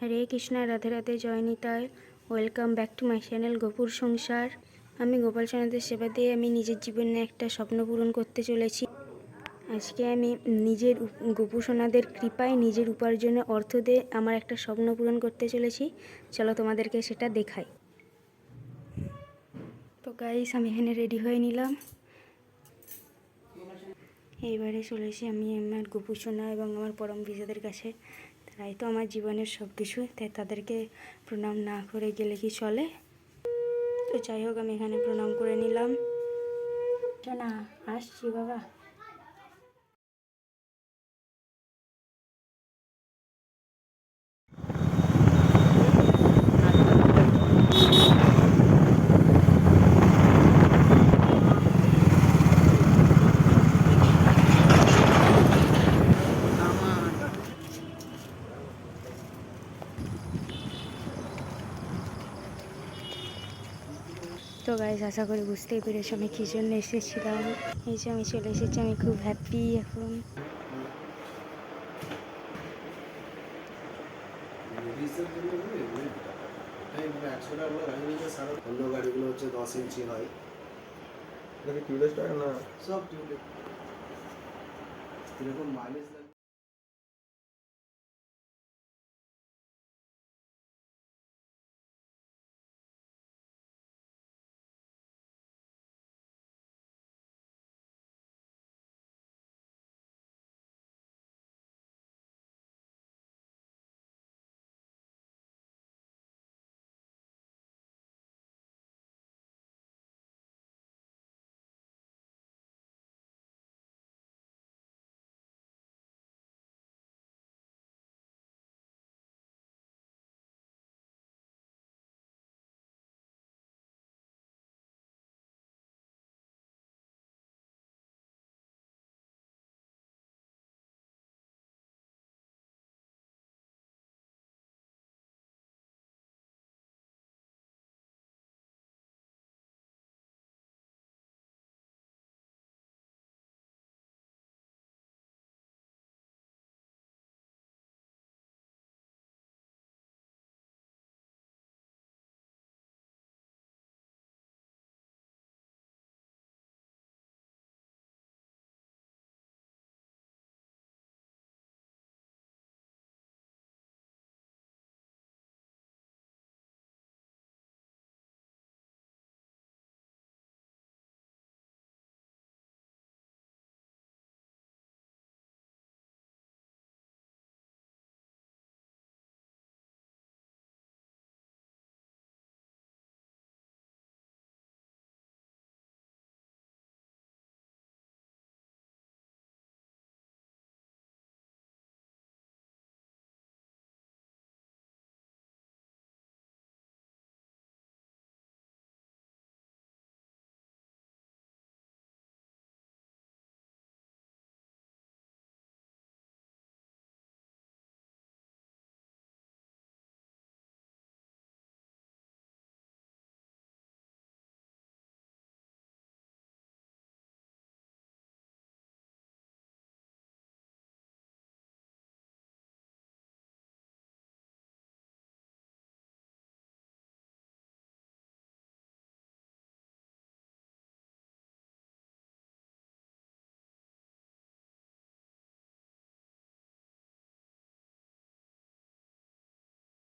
হরে কৃষ্ণ, রাধে রাধে, জয় Nitai. Welcome back to my channel গোপুর সংসার। আমি গোপাল সোনাদের সেবা দিয়ে আমি নিজের জীবনে একটা স্বপ্ন পূরণ করতে চলেছি। আজকে আমি নিজের গোপু সোনাদের কৃপায় নিজের উপার্জনে অর্থ দিয়ে আমার একটা স্বপ্ন পূরণ করতে চলেছি। চলো তোমাদেরকে সেটা দেখাই। তো গাইস, আমি এখানে রেডি হয়ে নিলাম। এইবারে চলেছি আমি আমার গোপু সোনা এবং আমার পরম বিজাদের কাছে। তাই তো আমার জীবনের সব কিছু, তাই তাদেরকে প্রণাম না করে গেলে কি চলে। তো যাই হোক, আমি এখানে প্রণাম করে নিলাম। সোনা, আসছি বাবা। তো গাইস, আশা করি বুঝতেই পেরেছি আমি কী জন্য এসেছিলাম। এই যে আমি চলে এসেছি, আমি খুব হ্যাপি এখন। অন্য গাড়িগুলো হচ্ছে 10 ইঞ্চি হয়। এটা কি টিউবলেস টায়ার না? সব টিউবলেস। এরকম মাইলেজ